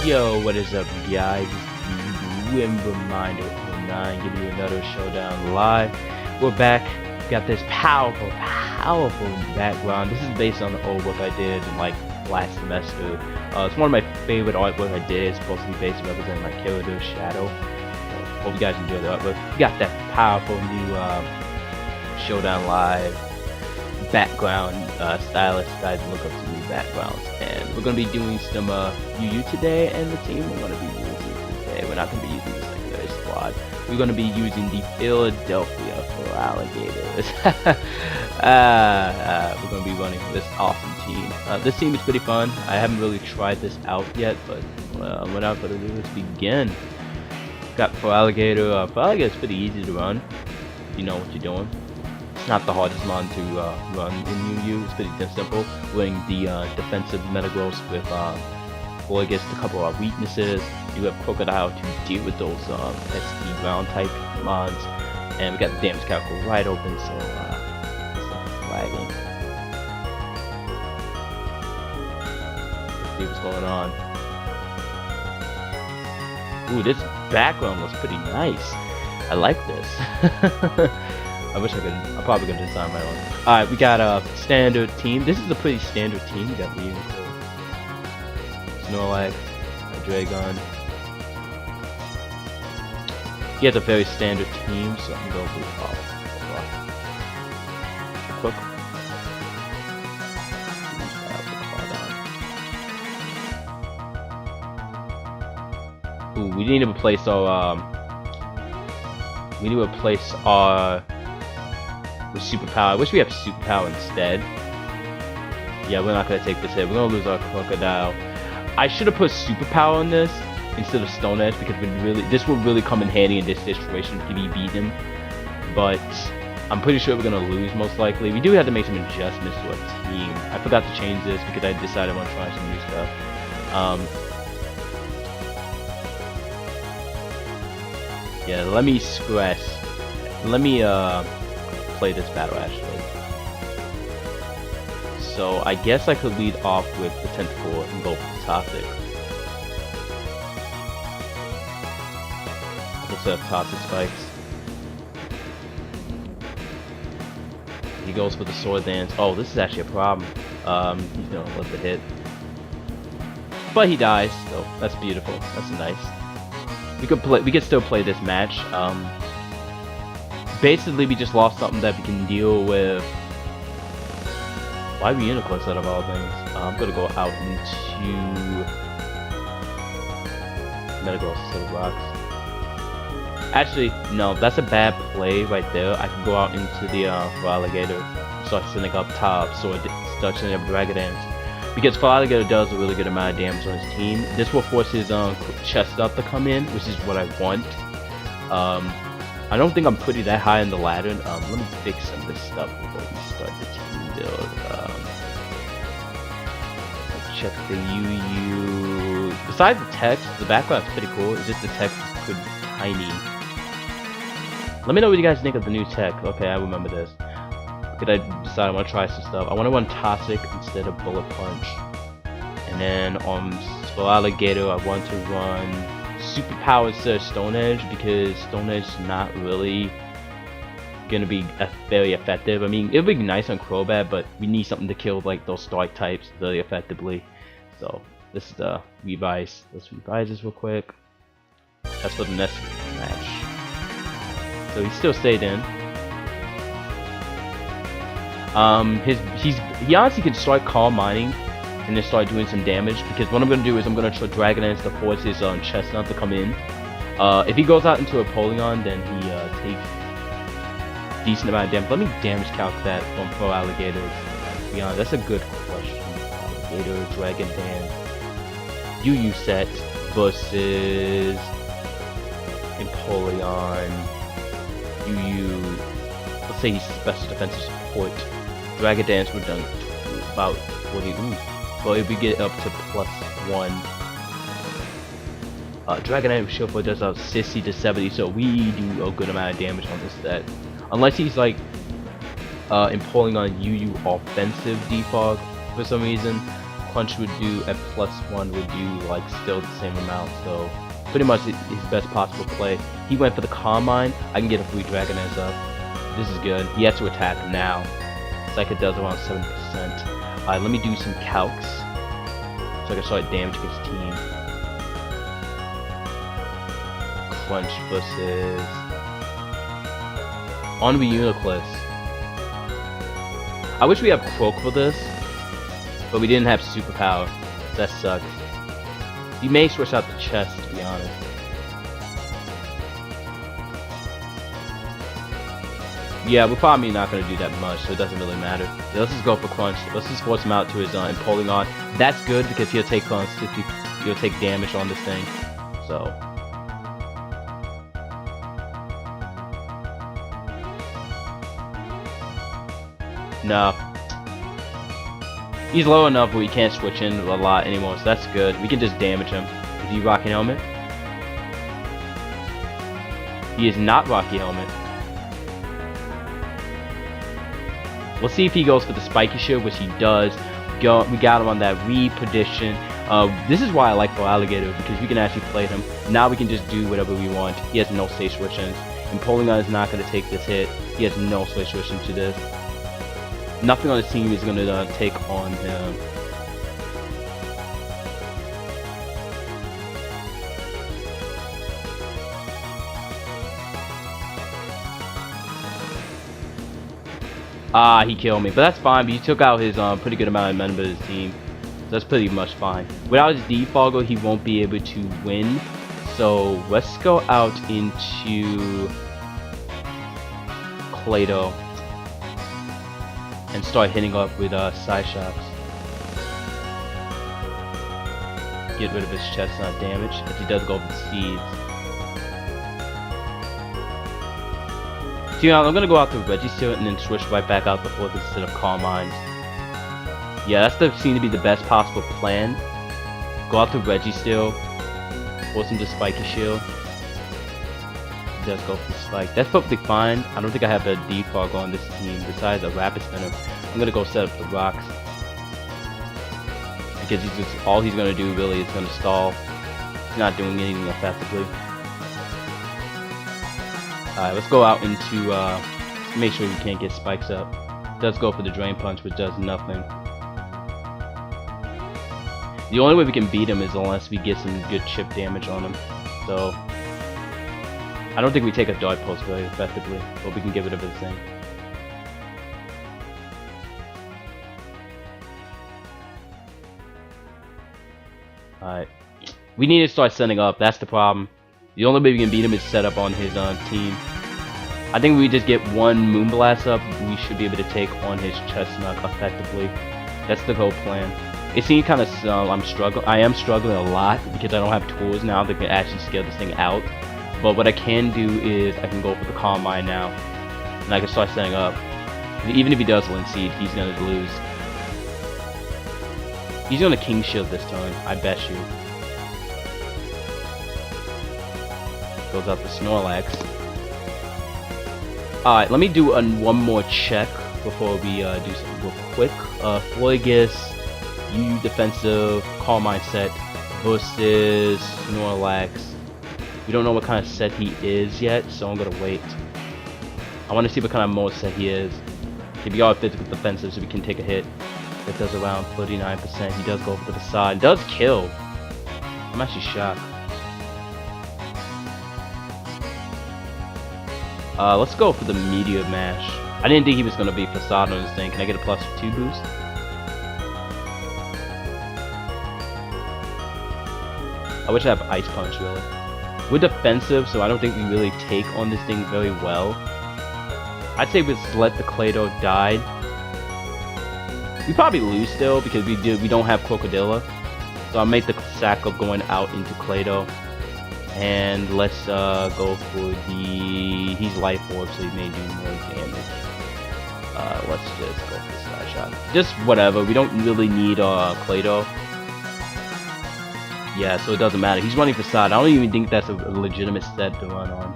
Yo, what is up, guys? It's the Reminder 09 giving you another Showdown live. We're back. Got this powerful background. This is based on the old work I did in like last semester. It's one of my favorite artwork I did. It's supposed to be based representing my character Shadow. So, hope you guys enjoy the artwork. We got that powerful new Showdown live background stylist. Guys, look up some new backgrounds, and we're gonna be doing some UU today, and the team we're gonna be using today. We're not gonna be using the secondary squad. We're gonna be using the Philadelphia for alligators. We're gonna be running this awesome team. This team is pretty fun. I haven't really tried this out yet, but without further ado, let's begin. Got for alligator. For alligator, it's pretty easy to run if you know what you're doing. Not the hardest mon to run in UU. It's pretty simple. Wearing the defensive metagross with well, I guess a couple of weaknesses. You have crocodile to deal with those SD ground type mons, and we got the damage calculator right open, so it's lagging. Let's see what's going on. Ooh, this background looks pretty nice. I like this. I wish I could. I'm probably gonna design my own. Alright, we got a standard team. This is a pretty standard team. We got Unicorn, Snorlax, Dragon. He has a very standard team, so I'm going to Cook. Ooh, we need to replace our with superpower. I wish we had superpower instead. Yeah, we're not gonna take this hit. We're gonna lose our crocodile. I should have put superpower on this instead of Stone Edge, because this will really come in handy in this situation if you beat him. But I'm pretty sure we're gonna lose most likely. We do have to make some adjustments to our team. I forgot to change this because I decided I want to try some new stuff. Yeah, let me play this battle actually. So I guess I could lead off with the Tentacle and go for the Toxic. Let's have Toxic Spikes. He goes for the Sword Dance. Oh, this is actually a problem. He's gonna let the hit, but he dies. So that's beautiful. That's nice. We could still play this match. Basically, we just lost something that we can deal with. Why Unicorns out of all things? I'm gonna go out into Metagross instead of Rocks. Actually, no, that's a bad play right there. I can go out into the Alligator, start sending up top, so it starts sending up Dragon Dance. Because Alligator does a really good amount of damage on his team. This will force his chest up to come in, which is what I want. I don't think I'm pretty that high on the ladder. Let me fix some of this stuff before we start the team build. Let's check the UU. Besides the text, the background's pretty cool. It's just the text is pretty tiny. Let me know what you guys think of the new tech. Okay, I remember this. Because I decided I want to try some stuff. I want to run Toxic instead of Bullet Punch. And then for Alligator, I want to run superpower instead of Stone Edge, because Stone Edge is not really gonna be very effective. I mean, it would be nice on Crobat, but we need something to kill like those Strike types very effectively. So this is the revise. Let's revise this real quick. That's for the next match. So he still stayed in. He honestly could start Calm Mining and then start doing some damage, because what I'm going to do is I'm going to try Dragon Dance to force his Chestnut to come in. If he goes out into a Polygon, then he takes decent amount of damage. Let me damage calc that on Pro Alligators. To be honest, that's a good question. Alligator, Dragon Dance, UU set versus Empoleon, UU. Let's say he's special defensive support. Dragon Dance would done about 40. Well, if we get up to +1, Dragon Dance Shield does about 60 to 70, so we do a good amount of damage on this set. Unless he's like impulling on UU offensive defog for some reason, punch would do at +1 would do like still the same amount. So pretty much his best possible play. He went for the Carmine. I can get a free Dragoness up. This is good. He has to attack now. Psychic does around 7%. Alright, let me do some calcs so I can start damaging his team. Crunch versus Onwy Uniclus. I wish we had Croak for this, but we didn't have superpower. That sucks. You may switch out the chest, to be honest. Yeah, we're probably not going to do that much, so it doesn't really matter. Yeah, let's just go for Crunch. Let's just force him out to his Impulling on. That's good because he'll take he'll take damage on this thing. So no. He's low enough where we can't switch in a lot anymore, so that's good. We can just damage him. Is he Rocky Helmet? He is not Rocky Helmet. We'll see if he goes for the Spiky Shield, which he does. We got him on that re-prediction. This is why I like Alligator, because we can actually play him. Now we can just do whatever we want. He has no stage switch-ins. And Polygon is not going to take this hit. He has no stage switch-in to this. Nothing on the team is going to take on him. Ah, he killed me, but that's fine. But he took out his pretty good amount of members of his team, so that's pretty much fine. Without his Defoggle, he won't be able to win. So let's go out into Clado and start hitting up with Side Shocks. Get rid of his chestnut damage, as he does go for the Seeds. So, you know, I'm gonna go out to Registeel and then switch right back out before this instead of Carmines. Yeah, that's seemed to be the best possible plan. Go out to Registeel, force him to Spiky Shield. He does go for the Spike. That's perfectly fine. I don't think I have a defog on this team besides a Rapid Spinner. I'm gonna go set up the rocks. Because all he's gonna do really is gonna stall. He's not doing anything effectively. Alright, let's go out into, make sure we can't get spikes up. Does go for the Drain Punch, which does nothing. The only way we can beat him is unless we get some good chip damage on him. So, I don't think we take a Dart Pulse very effectively, but we can get rid of his thing. Alright. We need to start setting up, that's the problem. The only way we can beat him is set up on his team. I think if we just get one Moonblast up, we should be able to take on his Chestnut effectively. That's the whole plan. It seems kind of I am struggling a lot because I don't have tools now that can actually scale this thing out. But what I can do is I can go for the Carmine now, and I can start setting up. Even if he does Lin Seed, he's gonna lose. He's gonna King Shield this time, I bet you. Goes out the Snorlax. Alright, let me do one more check before we do something real quick. Florges, UU defensive, Carmine set versus Snorlax. We don't know what kind of set he is yet, so I'm gonna wait. I want to see what kind of mode set he is. He'll be all physical defensive, so we can take a hit. That does around 39%. He does go over to the side. Does kill. I'm actually shocked. Let's go for the Meteor Mash. I didn't think he was going to be Facade on this thing. Can I get a +2 boost? I wish I have Ice Punch, really. We're defensive, so I don't think we really take on this thing very well. I'd say we just let the Clado die. We probably lose still because we don't have Crocodilla. So I'll make the sack of going out into Clado. And let's go for the... He's Life Orb, so he may do more damage. Let's just go for the Side Shot. Just whatever, we don't really need Clado. Yeah, so it doesn't matter. He's running Facade. I don't even think that's a legitimate set to run on.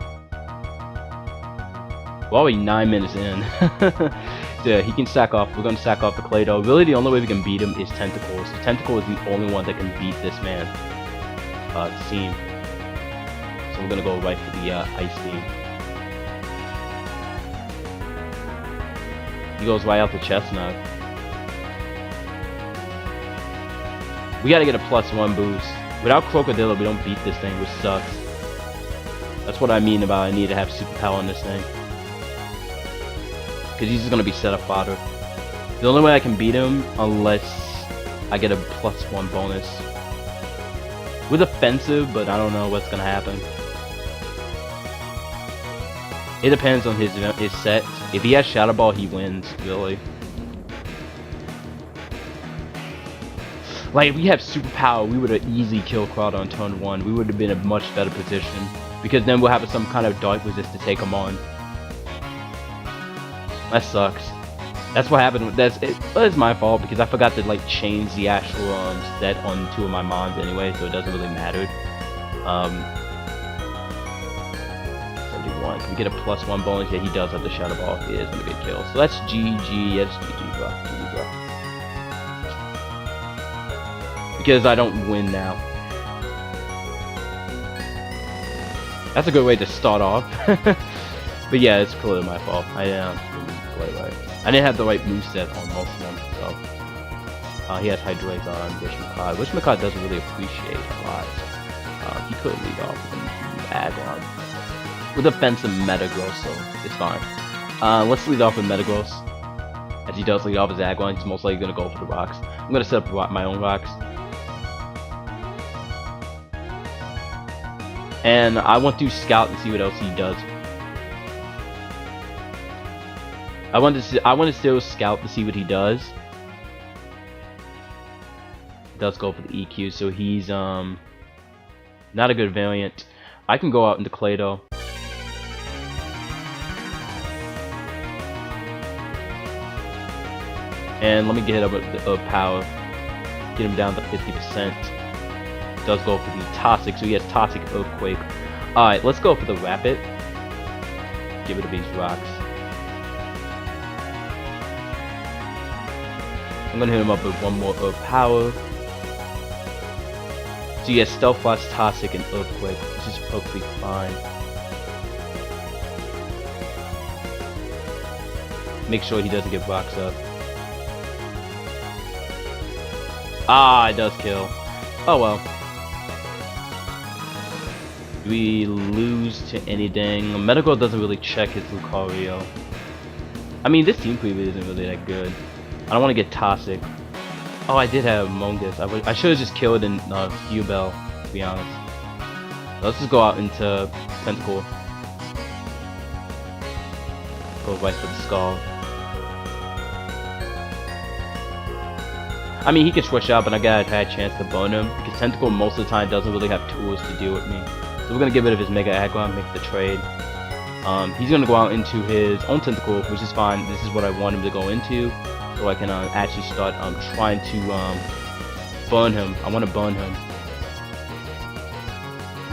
We're already 9 minutes in. Yeah, he can sack off. We're gonna sack off the Clado. Really, the only way we can beat him is Tentacles. So Tentacle is the only one that can beat this man. Team. So we're gonna go right for the Ice Team. He goes right out the Chestnut. We gotta get a +1 boost. Without Crocodile, we don't beat this thing, which sucks. That's what I mean about I need to have superpower on this thing. Because he's just gonna be setup fodder. The only way I can beat him, unless I get a +1 bonus. With offensive, but I don't know what's gonna happen. It depends on his set. If he has Shadow Ball, he wins, really. Like, if we have superpower, we would have easily killed Crowd on turn 1. We would have been in a much better position. Because then we'll have some kind of dark resist to take him on. That sucks. That's what happened. It's my fault because I forgot to like change the actual set on 2 of my mons anyway, so it doesn't really matter. 71. Can we get a +1 bonus? Yeah, he does have the Shadow Ball. He is gonna get killed. So that's GG. Yeah, that's GG, bro. GG, bro. Because I don't win now. That's a good way to start off. But yeah, it's clearly my fault. I didn't have the right moveset on most of them, so. He has Hydreigon, Wishmacott doesn't really appreciate a lot. He could lead off with Aggron. With offensive Metagross, so it's fine. Let's lead off with Metagross. As he does lead off his Aggron, he's most likely going to go for the rocks. I'm going to set up my own rocks. And I want to scout and see what else he does. I want to still scout to see what he does. He does go for the EQ, so he's not a good variant. I can go out into Clado. And let me get up with power. Get him down to 50%. Does go for the Toxic, so he has Toxic Earthquake. Alright, let's go for the Rapid. Give it to these rocks. I'm gonna hit him up with one more Earth Power. So he has Stealth Frost, Toxic, and Earthquake, which is perfectly fine. Make sure he doesn't get rocks up. Ah, it does kill. Oh well. Do we lose to anything? Metagross doesn't really check his Lucario. I mean, this team preview isn't really that good. I don't want to get Toxic. Oh, I did have Mongus. I should have just killed in Hubel, to be honest. Let's just go out into Tentacle. Go right for the Skull. I mean, he can switch out, but I gotta try a chance to burn him because Tentacle most of the time doesn't really have tools to deal with me. So we're gonna get rid of his Mega Aggron, make the trade. He's gonna go out into his own Tentacle, which is fine. This is what I want him to go into, so I can actually start trying to burn him. I want to burn him.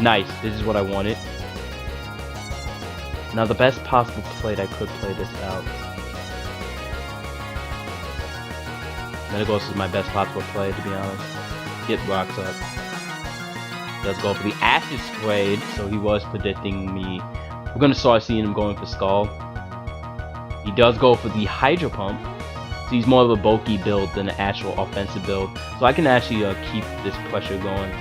Nice. This is what I wanted. Now the best possible play that I could play this out. Metagross is my best possible play, to be honest. Get rocks up. Does go for the Acid Spray, so he was predicting me. We're gonna start seeing him going for Skull. He does go for the Hydro Pump, so he's more of a bulky build than an actual offensive build. So I can actually keep this pressure going.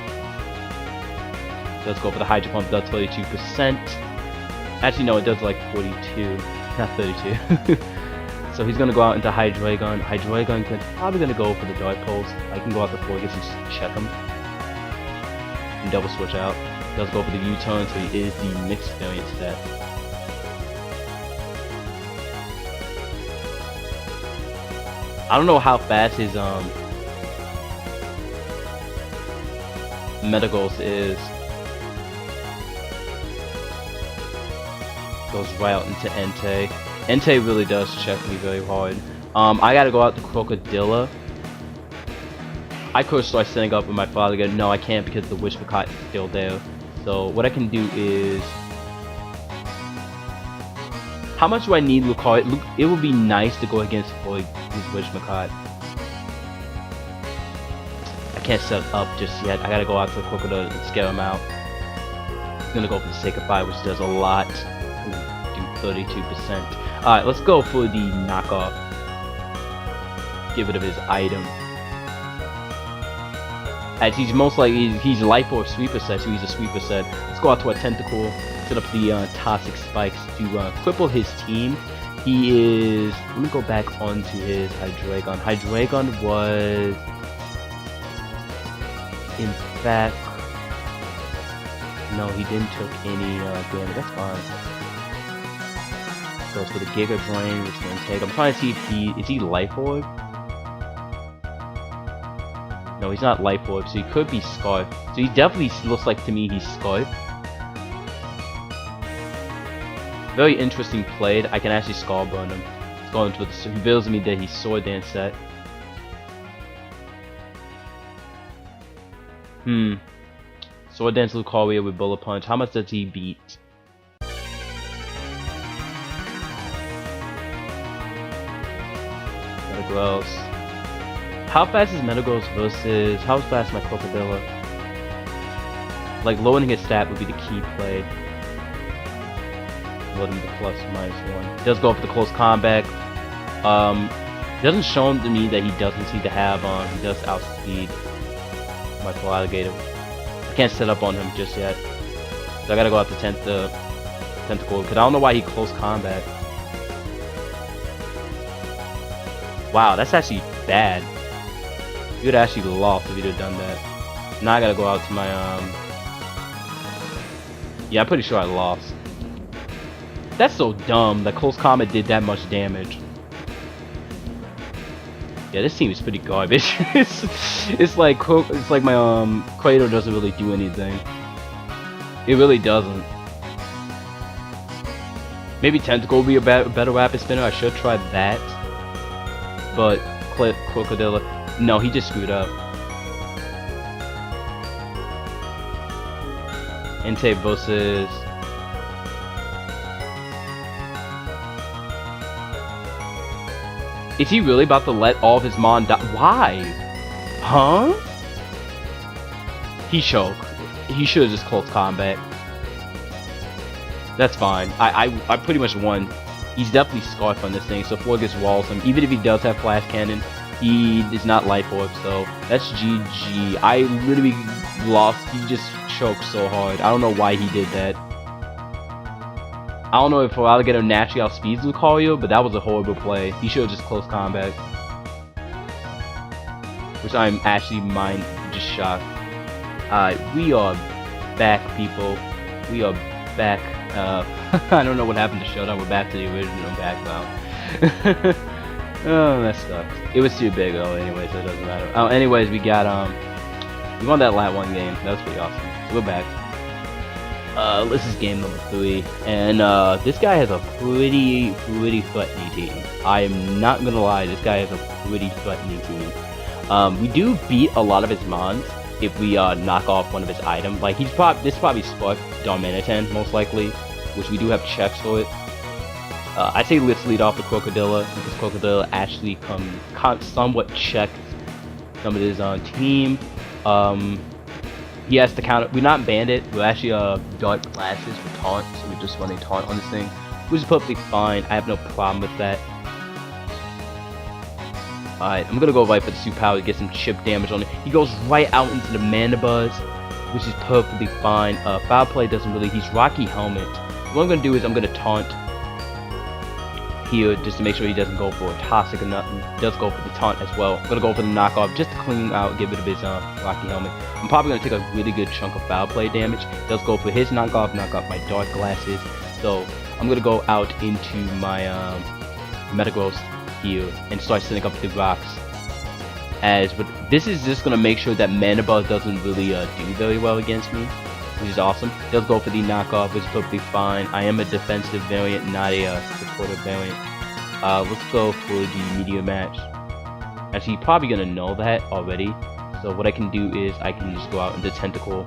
Does go for the Hydro Pump, does 32%. Actually, no, it does like 42, not 32. So he's gonna go out into Hydreigon. Hydreigon is probably gonna go for the Dark Pulse. I can go out the Forgus and check him. And double switch out. Does go for the U-turn, so he is the mixed variant set. I don't know how fast his Metagross is. Goes right out into Entei. Entei really does check me very hard. I gotta go out to Crocodile. I could start setting up with my father again. No, I can't because the Wishmacott is still there. So what I can do is How much do I need Lucario? It would be nice to go against Floyd, his wishmacott. I can't set up just yet. I gotta go out to the Crocodile and scare him out. I'm gonna go for the Sacred Fire, which does a lot. Do 32%. Alright, let's go for the knockoff. Get rid of his item. As he's most likely, he's Life Orb Sweeper set, so he's a Sweeper set. Let's go out to a Tentacle, set up the Toxic Spikes to cripple his team. He is... Let me go back onto his Hydreigon. Hydreigon was... In fact... No, he didn't took any damage. That's fine. Goes for the Giga Drain, which will take. I'm trying to see if he... Is he Life Orb? No, he's not Life Orb, so he could be Scarf. So he definitely looks like to me he's Scarf. Very interesting played. I can actually Skull Burn him. It's going to the reveals to me that he's Sword Dance set. Sword Dance Lucario with Bullet Punch. How much does he beat? Metagross. How fast is Metagross versus... How fast is my Crocodile? Like, lowering his stat would be the key play. Loading the +/-1. He does go for the close combat. It doesn't show him to me that he doesn't seem to have he does outspeed my full alligator. I can't set up on him just yet. So I gotta go out to Tentacle, because I don't know why he close combat. Wow, that's actually bad. You would actually lost if you'd have done that. Now I gotta go out to my yeah, I'm pretty sure I lost. That's so dumb that close combat did that much damage. Yeah, this team is pretty garbage. it's like my Kratos doesn't really do anything. It really doesn't. Maybe Tentacle would be a better rapid spinner. I should try that. But Crocodile, no, he just screwed up. Entei versus... Is he really about to let all of his Mon die? Why? Huh? He choked. He should have just close combat. That's fine. I pretty much won. He's definitely Scarf on this thing, so Floyd gets walls him. Even if he does have Flash Cannon, he is not Life Orb, so that's GG. I literally lost. He just choked so hard. I don't know why he did that. I don't know if Alligator naturally outspeeds Lucario, but that was a horrible play. He should have just close combat. Which I'm actually just shocked. Alright, we are back, people. We are back. I don't know what happened to Showdown. We're back to the original background. Oh, that sucks. It was too big though, anyway, so it doesn't matter. Oh, anyways, we got we won that lat 1 game. That was pretty awesome. So we're back. This is game number 3, and this guy has a pretty threatening team. I am not gonna lie, this guy has a pretty threatening team. We do beat a lot of his mons if we knock off one of his items. Like this probably Spark Darmanitan most likely, which we do have checks for it. I say let's lead off the Crocodile because Crocodile actually somewhat checks some of his team. He has to counter. We're not Bandit. We're actually Dark Glasses for taunt, so we're just running taunt on this thing, which is perfectly fine. I have no problem with that. Alright, I'm gonna go right for the super power to get some chip damage on it. He goes right out into the Mandibuzz, which is perfectly fine. Foul play doesn't really. He's Rocky Helmet. What I'm gonna do is I'm gonna taunt here just to make sure he doesn't go for a toxic or nothing. He does go for the taunt as well. I'm gonna go for the knockoff just to clean out, get rid of his Rocky Helmet. I'm probably gonna take a really good chunk of foul play damage. He does go for his knockoff, knock off my Dark Glasses. So I'm gonna go out into my Metagross here and start setting up the rocks. But this is just gonna make sure that Mandibuzz doesn't really do very well against me, which is awesome. He does go for the knockoff, which is perfectly fine. I am a defensive variant, not a supportive variant. Let's go for the meteor match. Actually, you're probably gonna know that already. So what I can do is I can just go out into Tentacle.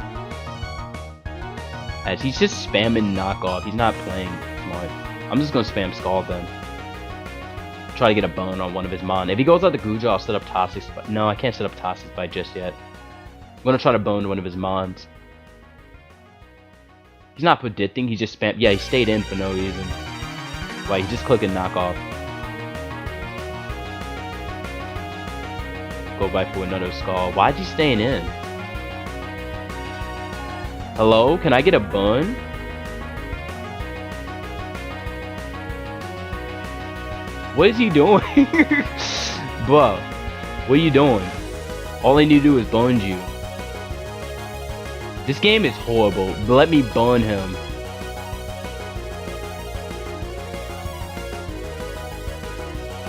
As he's just spamming knockoff. He's not playing smart. I'm just gonna spam Scald then. Try to get a bone on one of his mon. If he goes out the Guja, I'll set up Toxic Spike. No, I can't set up Toxic Spike just yet. I'm gonna try to bone one of his mons. He's not predicting, he just spam. Yeah, he stayed in for no reason. Right, he just clicked and knock off. Go right for another Skull. Why is he staying in? Hello? Can I get a bun? What is he doing? Bro, what are you doing? All I need to do is bone you. This game is horrible. Let me bone him.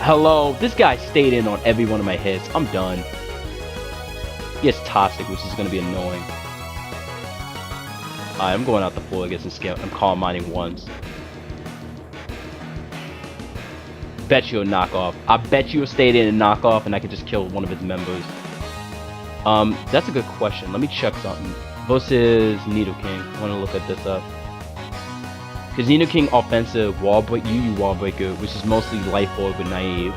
Hello? This guy stayed in on every one of my hits. I'm done. He has Toxic, which is going to be annoying. Alright, I'm going out the floor against the scale. I'm calm mining once. Bet you'll knock off. I bet you'll stay in and knock off and I can just kill one of his members. That's a good question. Let me check something. Versus Nidoking. I want to look at this up. Because Nidoking offensive wall break, UU wall breaker, which is mostly life orb and naive.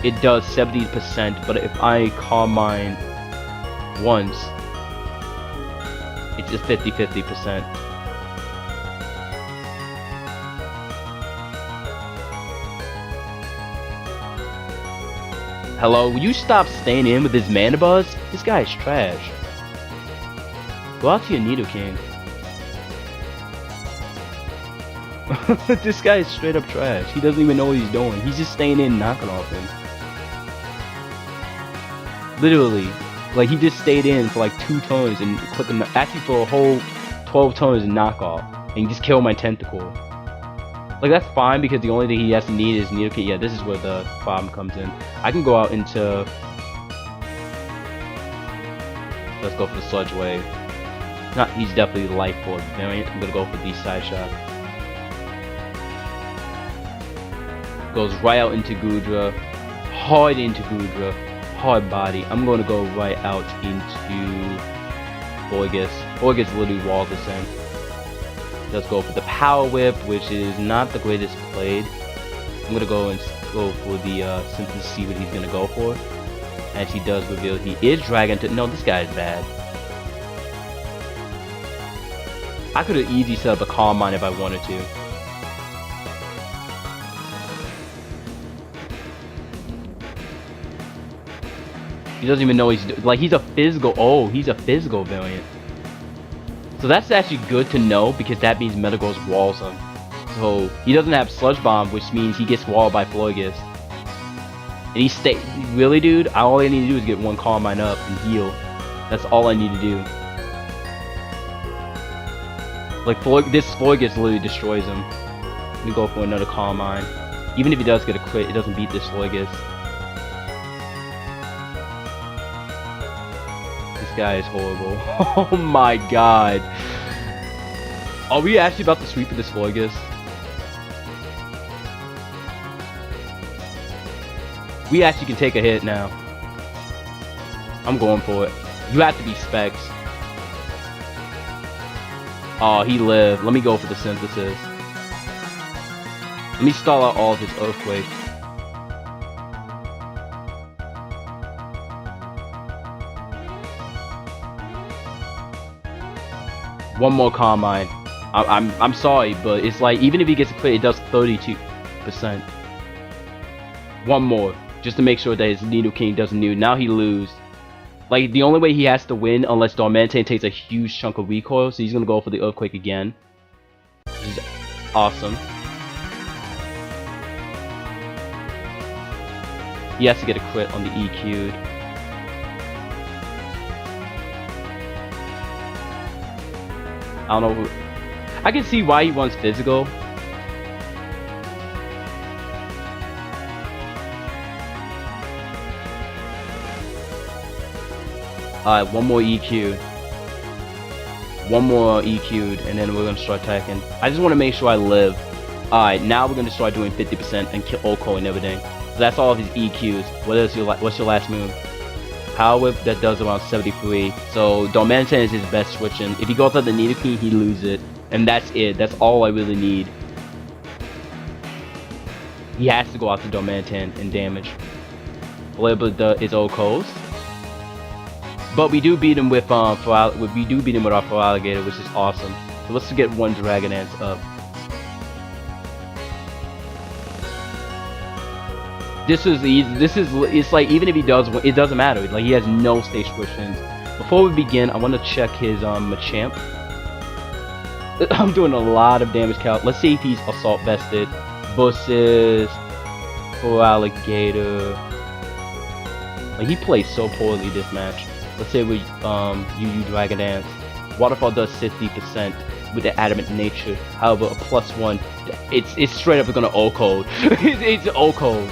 It does 70%, but if I calm mine once, it's just 50-50%. Hello, will you stop staying in with his mana buzz? This guy is trash. Go out to your Nidoking. This guy is straight up trash. He doesn't even know what he's doing. He's just staying in and knocking off him. Literally. Like, he just stayed in for like 2 turns and clicking, actually for a whole 12 turns and knock off. And just kill my Tentacle. Like, that's fine because the only thing he has to need is Nidoking. Yeah, this is where the problem comes in. I can go out into... Let's go for the Sludge Wave. Not, he's definitely Life Orb variant. I'm gonna go for the Side Shot. Goes right out into Goodra. Hard into Goodra. Hard body. I'm gonna go right out into Forgus. Forgus literally walled this in. Let's go for the Power Whip, which is not the greatest played. I'm gonna go and go for the Synthesis, see what he's gonna go for. As he does reveal he is Dragon. No, this guy is bad. I could have easily set up a Calm Mind if I wanted to. He doesn't even know he's like he's a physical. Oh, he's a physical variant. So that's actually good to know because that means Metagross walls him. So he doesn't have Sludge Bomb, which means he gets walled by Florges. And he stay really, dude. All I need to do is get one Calm Mind up and heal. That's all I need to do. Like this Florges literally destroys him. Let me go for another Calm Mind. Even if he does get a crit, it doesn't beat this Florges. This guy is horrible. Oh my god. Are we actually about to sweep with this Florges? We actually can take a hit now. I'm going for it. You have to be Specs. Oh, he lived. Let me go for the Synthesis. Let me stall out all of his Earthquake. One more Calm Mind. I'm sorry, but it's like even if he gets a crit, it does 32%. One more, just to make sure that his Nidoking doesn't nude. Now he lose. Like the only way he has to win, unless Darmanitan takes a huge chunk of recoil, so he's gonna go for the Earthquake again, which is awesome. He has to get a crit on the EQ'd. I don't know. I can see why he wants physical. Alright, one more EQ. One more EQ'd, and then we're gonna start attacking. I just want to make sure I live. Alright, now we're gonna start doing 50% and kill Oko and everything. So that's all of his EQs. What's your last move? Power Whip, that does around 73. So Darmanitan is his best switching. If he goes out the Nidoking, he loses it. And that's it. That's all I really need. He has to go out to Dormantan and damage. Blibba is O-Coast. But we do beat him with our Alligator, which is awesome. So let's get one Dragon Dance up. This is easy. It's like even if he does, it doesn't matter. Like he has no stage switch-ins. Before we begin, I want to check his Machamp. I'm doing a lot of damage count. Let's see if he's Assault Vested versus Alligator. Like he plays so poorly this match. Let's say we UU Dragon Dance. Waterfall does 50% with the Adamant Nature. However, a +1, it's straight up gonna O-Cold. it's O-Cold.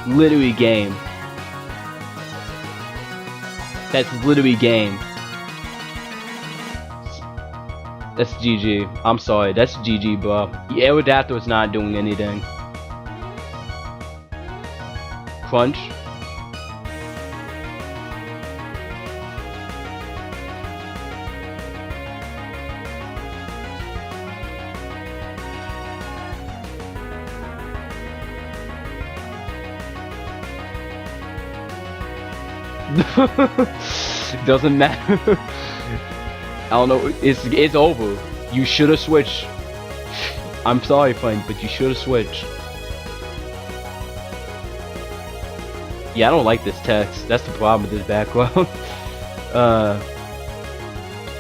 Literally game. That's literally game. That's GG. I'm sorry, that's GG, bro. The Aerodactyl is not doing anything. Crunch. Doesn't matter. I don't know. It's over. You should have switched. I'm sorry, friend, but you should have switched. Yeah, I don't like this text. That's the problem with this background.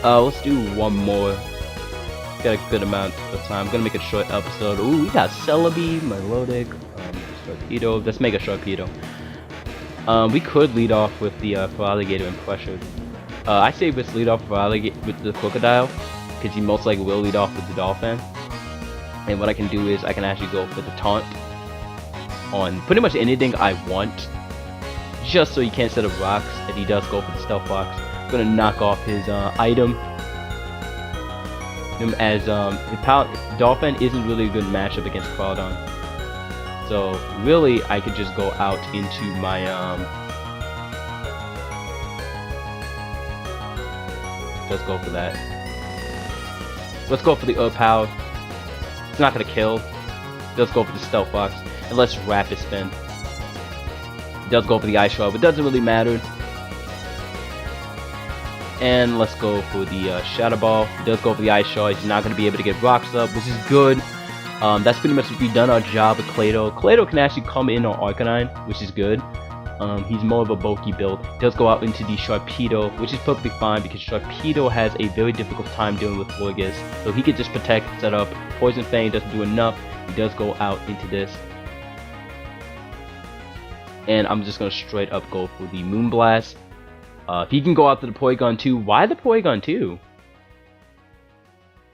Let's do one more. Got a good amount of time. I'm gonna make a short episode. Ooh, we got Celebi, Melodic, Sharpedo. Let's make a Sharpedo. We could lead off with the Alligator and Pressure. I say let's lead off with the Crocodile, because he most likely will lead off with the Dolphin. And what I can do is I can actually go for the Taunt on pretty much anything I want, just so he can't set up rocks, and he does go for the Stealth Box. I'm gonna knock off his item. As Dolphin isn't really a good matchup against Crawdon. So really, I could just go out into my let's go for that. Let's go for the Power. It's not gonna kill. Let's go for the Stealth Box and let's Rapid Spin. It does go for the Ice Shard, but it doesn't really matter. And let's go for the Shadow Ball. It does go for the Ice Shard. He's not gonna be able to get rocks up, which is good. That's pretty much we've done our job with Clado. Clado can actually come in on Arcanine, which is good. He's more of a bulky build. He does go out into the Sharpedo, which is perfectly fine because Sharpedo has a very difficult time dealing with Florges. So he could just protect, set up. Poison Fang doesn't do enough. He does go out into this. And I'm just going to straight up go for the Moonblast. If he can go out to the Porygon 2, why the Porygon 2?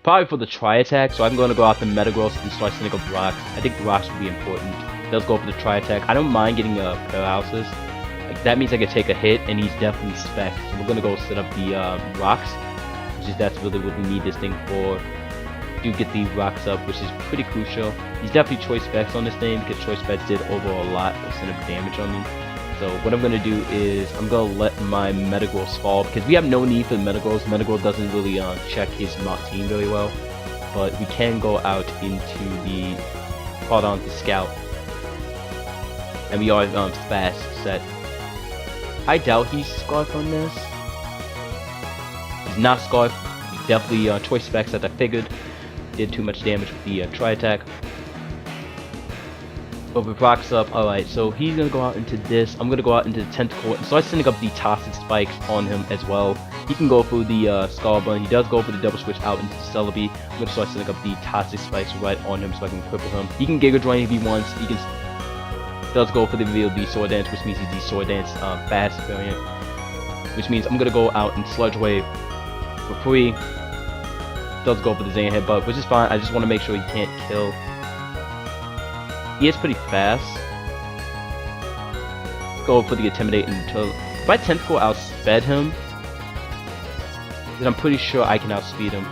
Probably for the Tri-Attack, so I'm going to go out to Metagross and start sending up rocks. I think rocks would be important. He does go for the Tri-Attack. I don't mind getting a Paralysis. Like, that means I can take a hit, and he's definitely Specs. So we're going to go set up the rocks, which is that's really what we need this thing for. Do get the rocks up, which is pretty crucial. He's definitely Choice Specs on this thing, because Choice Specs did overall a lot of send up damage on me. So what I'm going to do is I'm going to let my Metagross fall, because we have no need for the Metagross. Metagross doesn't really check his team very well. But we can go out into the Crawdon to Scout. And we are fast set. I doubt he's Scarf on this. He's not Scarf. He's definitely Choice Specs that I figured. Did too much damage with the Tri-Attack. Over rocks up. Alright, so he's gonna go out into this. I'm gonna go out into the Tentacle and start sending up the Toxic Spikes on him as well. He can go for the Scarbun. He does go for the Double Switch out into the Celebi. I'm gonna start sending up the Toxic Spikes right on him so I can cripple him. He can Giga Drain if he wants. He can does go for the VLD Sword Dance, which means he's the Sword Dance fast variant. Which means I'm gonna go out and Sludge Wave for free. Does go for the Zan Headbutt, which is fine. I just want to make sure he can't kill. He is pretty fast. Go for the Intimidate until if I Tentacle outsped him, then I'm pretty sure I can outspeed him.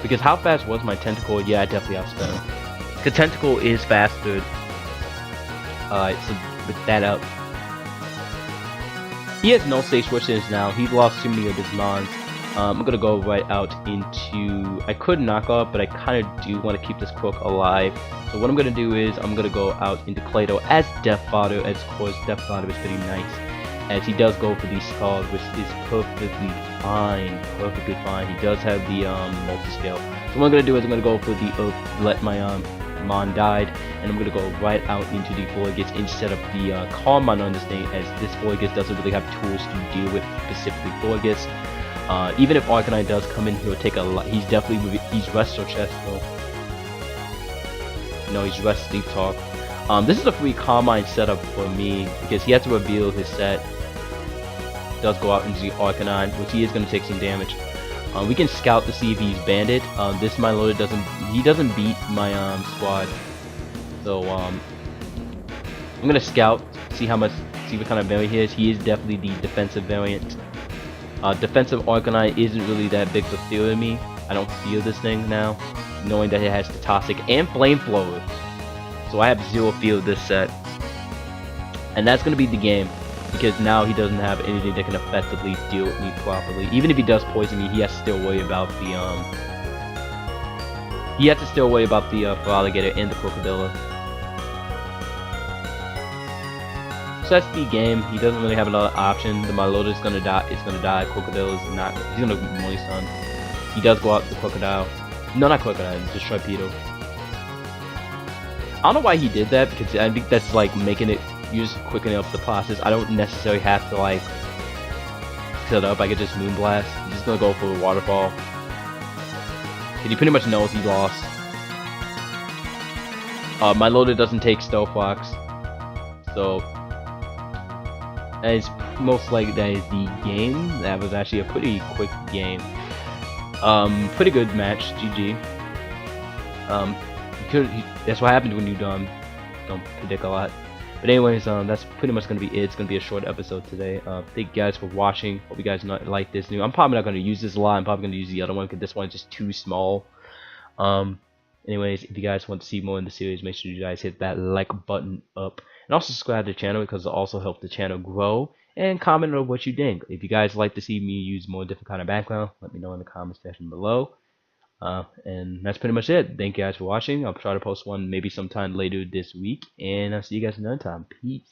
Because how fast was my Tentacle? Yeah, I definitely outsped him. The Tentacle is faster. Alright, so with that up. He has no stage switches now. He's lost too many of his mons. I'm gonna go right out into, I could knock off, but I kind of do want to keep this Crook alive. So what I'm gonna do is I'm gonna go out into Clado as Death Fodder, as of course Death Fodder is pretty nice, as he does go for these skulls, which is perfectly fine, He does have the multi-scale. So what I'm gonna do is I'm gonna go for the let my Mon died, and I'm gonna go right out into the Voidgist instead of the Carmine on this thing, as this Voidgist doesn't really have tools to deal with specifically Voidgist. Even if Arcanine does come in, he'll take a lot. He's definitely Rest or Chest though. No, he's Rest Sleep Talk. This is a free Carmine setup for me because he has to reveal his set. Does go out into the Arcanine, which he is going to take some damage. We can scout to see if he's banded. This my loader doesn't beat my squad. So I'm gonna scout, see what kind of variant he is. He is definitely the defensive variant. Defensive Arcanine isn't really that big of a deal to me. I don't feel this thing now, knowing that it has the Toxic and Flamethrower. So I have zero feel of this set, and that's gonna be the game. Because now he doesn't have anything that can effectively deal with me properly. Even if he does poison me, he has to still worry about the Feraligatr and the Crocodile. So that's the game. He doesn't really have another option. The Milotic is gonna die. It's gonna die. Crocodile is not. He's gonna Moist Sun. He does go out the Crocodile. No, not Crocodile. Just Sharpedo. I don't know why he did that, because I think that's like making it. You're just quickening up the process. I don't necessarily have to like set up. I could just Moonblast. He's just gonna go for a Waterfall. Cause he pretty much knows he lost. My loader doesn't take Stealth Fox, so that is most likely that is the game. That was actually a pretty quick game. Pretty good match. GG. That's what happens when you don't predict a lot. But anyways, that's pretty much going to be it. It's going to be a short episode today. Thank you guys for watching. Hope you guys like this new. I'm probably not going to use this a lot. I'm probably going to use the other one because this one's just too small. Anyways, if you guys want to see more in the series, make sure you guys hit that like button up. And also subscribe to the channel because it'll also help the channel grow. And comment on what you think. If you guys like to see me use more different kind of background, let me know in the comment section below. And that's pretty much it. Thank you guys for watching. I'll try to post one maybe sometime later this week, and I'll see you guys another time. Peace.